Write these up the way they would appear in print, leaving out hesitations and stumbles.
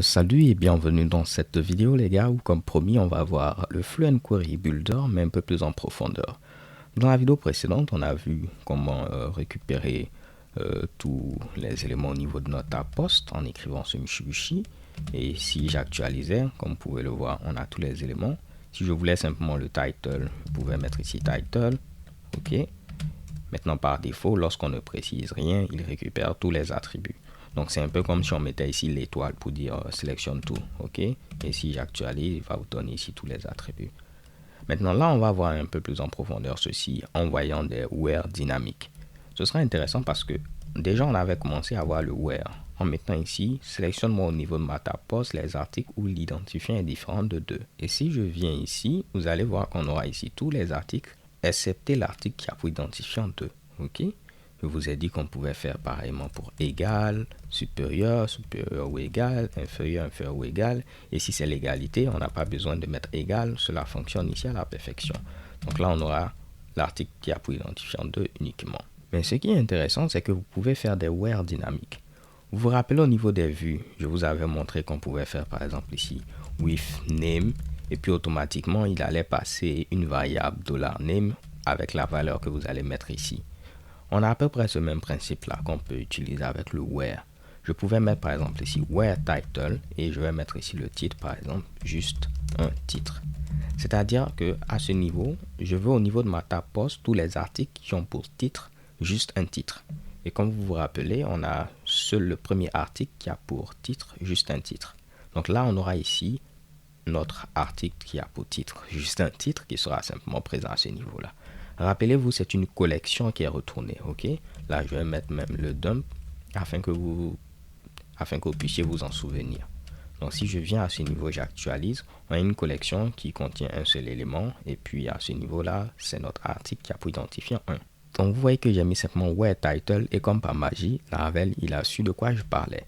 Salut et bienvenue dans cette vidéo les gars où comme promis on va voir le Fluent Query Builder mais un peu plus en profondeur. Dans la vidéo précédente on a vu comment récupérer tous les éléments au niveau de notre tab post en écrivant ce Mitsubishi, et si j'actualisais, comme vous pouvez le voir, on a tous les éléments. Si je voulais simplement le title, je pouvais mettre ici title, ok. Maintenant par défaut, lorsqu'on ne précise rien, il récupère tous les attributs. Donc c'est un peu comme si on mettait ici l'étoile pour dire sélectionne tout, ok. Et si j'actualise, il va vous donner ici tous les attributs. Maintenant là, on va voir un peu plus en profondeur ceci en voyant des where dynamiques. Ce sera intéressant parce que déjà on avait commencé à voir le where en mettant ici sélectionne-moi au niveau de ma tab post les articles où l'identifiant est différent de 2. Et si je viens ici, vous allez voir qu'on aura ici tous les articles excepté l'article qui a pour identifiant 2, ok. Je vous ai dit qu'on pouvait faire pareillement pour égal, supérieur, supérieur ou égal, inférieur, inférieur ou égal. Et si c'est l'égalité, on n'a pas besoin de mettre égal, cela fonctionne ici à la perfection. Donc là, on aura l'article qui a pour identifiant 2 uniquement. Mais ce qui est intéressant, c'est que vous pouvez faire des where dynamiques. Vous vous rappelez au niveau des vues, je vous avais montré qu'on pouvait faire par exemple ici with name, et puis automatiquement il allait passer une variable $name avec la valeur que vous allez mettre ici. On a à peu près ce même principe là qu'on peut utiliser avec le where. Je pouvais mettre par exemple ici where title et je vais mettre ici le titre par exemple, juste un titre. C'est-à-dire que à ce niveau, je veux au niveau de ma tab post tous les articles qui ont pour titre juste un titre. Et comme vous vous rappelez, on a seul le premier article qui a pour titre juste un titre. Donc là, on aura ici notre article qui a pour titre juste un titre qui sera simplement présent à ce niveau-là. Rappelez-vous, c'est une collection qui est retournée, ok. Là, je vais mettre même le dump afin que vous puissiez vous en souvenir. Donc, si je viens à ce niveau, j'actualise, on a une collection qui contient un seul élément, et puis à ce niveau-là, c'est notre article qui a pour identifiant 1. Donc, vous voyez que j'ai mis simplement where title, et comme par magie, Laravel, il a su de quoi je parlais.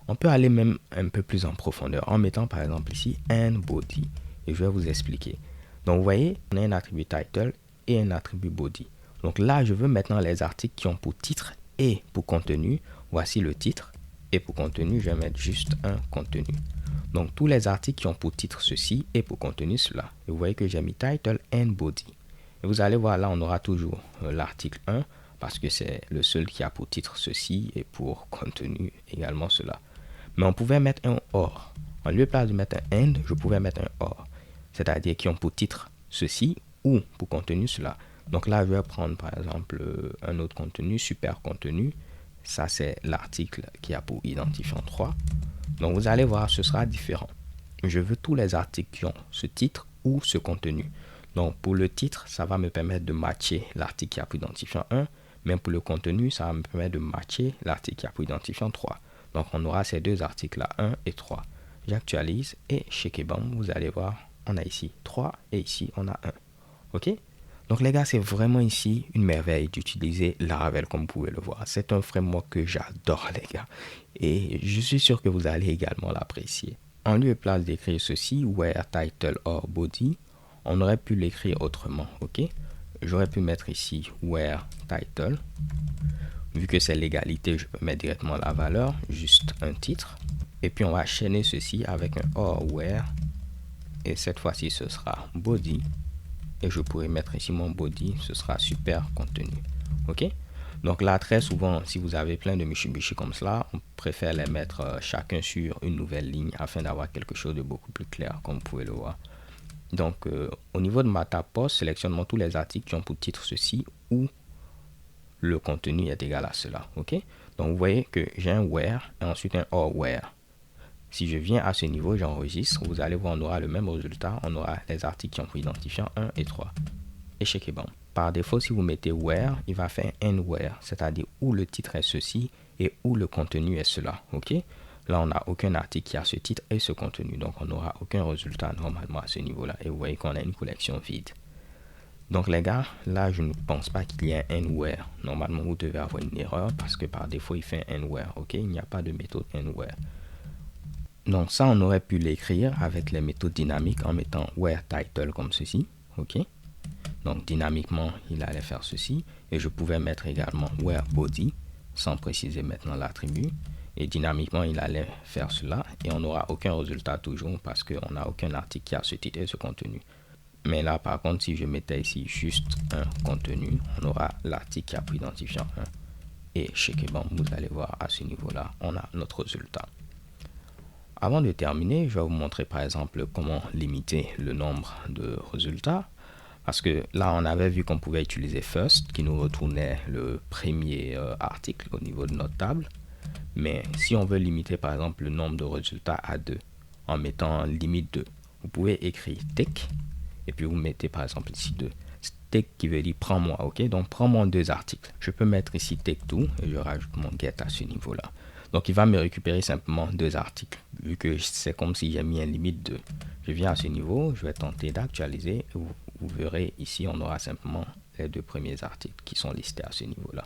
On peut aller même un peu plus en profondeur en mettant par exemple ici and body, et je vais vous expliquer. Donc, vous voyez, on a un attribut title et un attribut body. Donc là, je veux maintenant les articles qui ont pour titre et pour contenu. Voici le titre. Et pour contenu, je vais mettre juste un contenu. Donc tous les articles qui ont pour titre ceci et pour contenu cela. Et vous voyez que j'ai mis title and body. Et vous allez voir là, on aura toujours l'article 1 parce que c'est le seul qui a pour titre ceci et pour contenu également cela. Mais on pouvait mettre un or. En lieu de mettre un and, je pouvais mettre un or. C'est-à-dire qui ont pour titre ceci ou pour contenu cela. Donc là, je vais prendre par exemple un autre contenu, super contenu. Ça, c'est l'article qui a pour identifiant 3. Donc vous allez voir, ce sera différent. Je veux tous les articles qui ont ce titre ou ce contenu. Donc pour le titre, ça va me permettre de matcher l'article qui a pour identifiant 1. Mais pour le contenu, ça va me permettre de matcher l'article qui a pour identifiant 3. Donc on aura ces deux articles-là, 1 et 3. J'actualise et chez Kebam, vous allez voir, on a ici 3 et ici on a 1. Ok? Donc les gars, c'est vraiment ici une merveille d'utiliser Laravel comme vous pouvez le voir. C'est un framework que j'adore les gars. Et je suis sûr que vous allez également l'apprécier. En lieu et place d'écrire ceci, where title or body, on aurait pu l'écrire autrement, ok? J'aurais pu mettre ici where title. Vu que c'est l'égalité, je peux mettre directement la valeur, juste un titre. Et puis on va chaîner ceci avec un or where. Et cette fois-ci, ce sera body. Et je pourrais mettre ici mon body, ce sera super contenu. Ok? Donc là, très souvent, si vous avez plein de Mitsubishi comme cela, on préfère les mettre chacun sur une nouvelle ligne afin d'avoir quelque chose de beaucoup plus clair, comme vous pouvez le voir. Donc, au niveau de ma tab post, sélectionne tous les articles qui ont pour titre ceci ou le contenu est égal à cela. Ok? Donc, vous voyez que j'ai un where et ensuite un or where. Si je viens à ce niveau, j'enregistre, vous allez voir, on aura le même résultat. On aura les articles qui ont pour identifiant 1 et 3. Et chez Kebam. Par défaut, si vous mettez where, il va faire and where, c'est-à-dire où le titre est ceci et où le contenu est cela. Ok? Là, on n'a aucun article qui a ce titre et ce contenu. Donc, on n'aura aucun résultat normalement à ce niveau-là. Et vous voyez qu'on a une collection vide. Donc, les gars, là, je ne pense pas qu'il y ait un and where. Normalement, vous devez avoir une erreur parce que par défaut, il fait and where. Ok? Il n'y a pas de méthode and where. Donc ça, on aurait pu l'écrire avec les méthodes dynamiques en mettant where title comme ceci. Ok. Donc dynamiquement, il allait faire ceci. Et je pouvais mettre également where body, sans préciser maintenant l'attribut. et dynamiquement il allait faire cela et on n'aura aucun résultat toujours parce qu'on n'a aucun article qui a ce titre et ce contenu. Mais là par contre si je mettais ici juste un contenu, on aura l'article qui a pris identifiant 1 et chez Keban vous allez voir à ce niveau là on a notre résultat. Avant de terminer, je vais vous montrer par exemple comment limiter le nombre de résultats. Parce que là, on avait vu qu'on pouvait utiliser first qui nous retournait le premier article au niveau de notre table. Mais si on veut limiter par exemple le nombre de résultats à 2 en mettant limite 2, vous pouvez écrire take et puis vous mettez par exemple ici 2. Take qui veut dire prends-moi, ok? Donc prends-moi 2 articles. Je peux mettre ici take 2 et je rajoute mon get à ce niveau-là. Donc il va me récupérer simplement 2 articles vu que c'est comme si j'ai mis un limite 2. Je viens à ce niveau, je vais tenter d'actualiser. Vous verrez ici, on aura simplement les 2 premiers articles qui sont listés à ce niveau-là.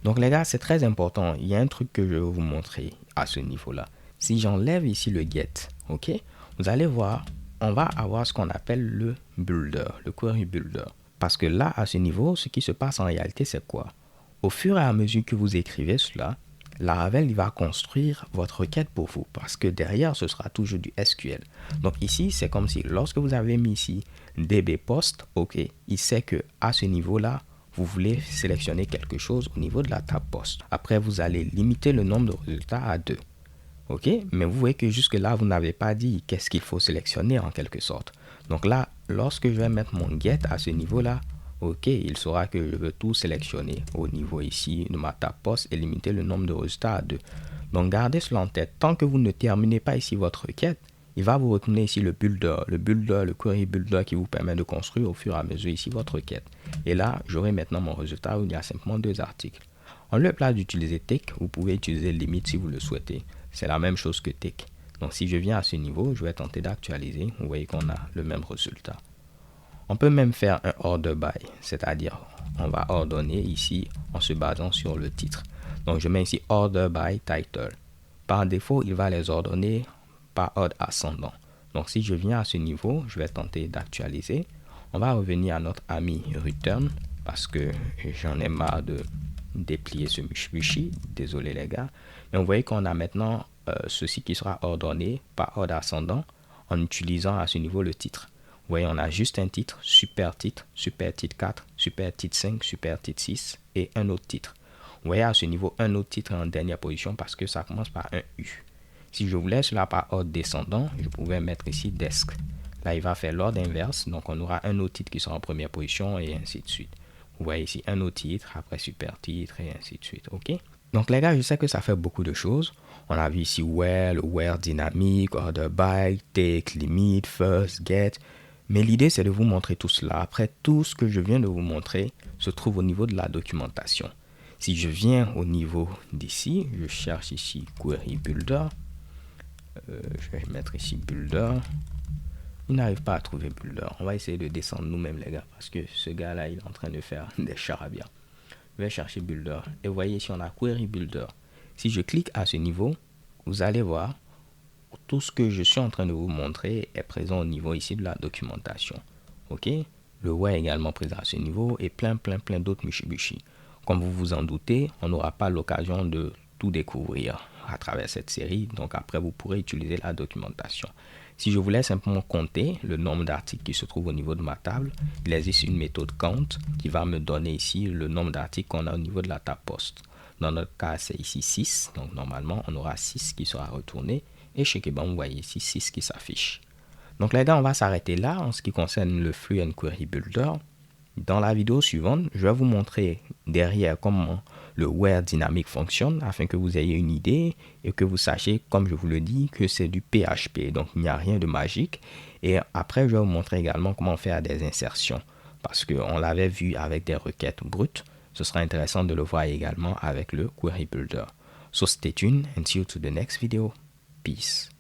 Donc les gars, c'est très important. Il y a un truc que je vais vous montrer à ce niveau-là. Si j'enlève ici le get, ok, vous allez voir, on va avoir ce qu'on appelle le builder, le query builder. Parce que là, à ce niveau, ce qui se passe en réalité, c'est quoi? Au fur et à mesure que vous écrivez cela, Laravel il va construire votre requête pour vous parce que derrière ce sera toujours du SQL. Donc ici c'est comme si lorsque vous avez mis ici DB post, ok, il sait que à ce niveau là vous voulez sélectionner quelque chose au niveau de la table post. Après vous allez limiter le nombre de résultats à 2, ok, mais vous voyez que jusque là vous n'avez pas dit qu'est-ce qu'il faut sélectionner en quelque sorte. Donc là lorsque je vais mettre mon get à ce niveau là, ok, il saura que je veux tout sélectionner au niveau ici de ma table post et limiter le nombre de résultats à 2. Donc gardez cela en tête. Tant que vous ne terminez pas ici votre requête, il va vous retourner ici le builder, le query builder qui vous permet de construire au fur et à mesure ici votre requête. Et là, j'aurai maintenant mon résultat où il y a simplement 2 articles. En lieu et place d'utiliser take, vous pouvez utiliser limite si vous le souhaitez. C'est la même chose que take. Donc si je viens à ce niveau, je vais tenter d'actualiser. Vous voyez qu'on a le même résultat. On peut même faire un order by, c'est-à-dire on va ordonner ici en se basant sur le titre. Donc je mets ici order by title. Par défaut, il va les ordonner par ordre ascendant. Donc si je viens à ce niveau, je vais tenter d'actualiser. On va revenir à notre ami return parce que j'en ai marre de déplier ce mushy. Désolé les gars. Et vous voyez qu'on a maintenant ceci qui sera ordonné par ordre ascendant en utilisant à ce niveau le titre. Vous voyez, on a juste un titre, super titre 4, super titre 5, super titre 6 et un autre titre. Vous voyez à ce niveau un autre titre en dernière position parce que ça commence par un U. Si je voulais cela par ordre descendant, je pouvais mettre ici desk. Là, il va faire l'ordre inverse, donc on aura un autre titre qui sera en première position et ainsi de suite. Vous voyez ici un autre titre, après super titre et ainsi de suite, ok? Donc les gars, je sais que ça fait beaucoup de choses. On a vu ici where dynamique, order by, take, limit, first, get. Mais l'idée, c'est de vous montrer tout cela. Après, tout ce que je viens de vous montrer se trouve au niveau de la documentation. Si je viens au niveau d'ici, je cherche ici Query Builder. Je vais mettre ici Builder. Il n'arrive pas à trouver Builder. On va essayer de descendre nous-mêmes, les gars, parce que ce gars-là, il est en train de faire des charabia. Je vais chercher Builder. Et vous voyez ici, on a Query Builder. Si je clique à ce niveau, vous allez voir tout ce que je suis en train de vous montrer est présent au niveau ici de la documentation. Ok, le where est également présent à ce niveau et plein d'autres mushibushi. Comme vous vous en doutez, on n'aura pas l'occasion de tout découvrir à travers cette série. Donc après, vous pourrez utiliser la documentation. Si je voulais simplement compter le nombre d'articles qui se trouvent au niveau de ma table, il existe une méthode count qui va me donner ici le nombre d'articles qu'on a au niveau de la table post. Dans notre cas, c'est ici 6. Donc normalement, on aura 6 qui sera retourné. Et chez Keban, vous voyez ici 6 qui s'affiche. Donc les gars, on va s'arrêter là en ce qui concerne le Fluent Query Builder. Dans la vidéo suivante, je vais vous montrer derrière comment le where dynamique fonctionne afin que vous ayez une idée et que vous sachiez, comme je vous le dis, que c'est du PHP. Donc il n'y a rien de magique. Et après, je vais vous montrer également comment faire des insertions parce qu'on l'avait vu avec des requêtes brutes. Ce sera intéressant de le voir également avec le Query Builder. So stay tuned and see you to the next video. Peace.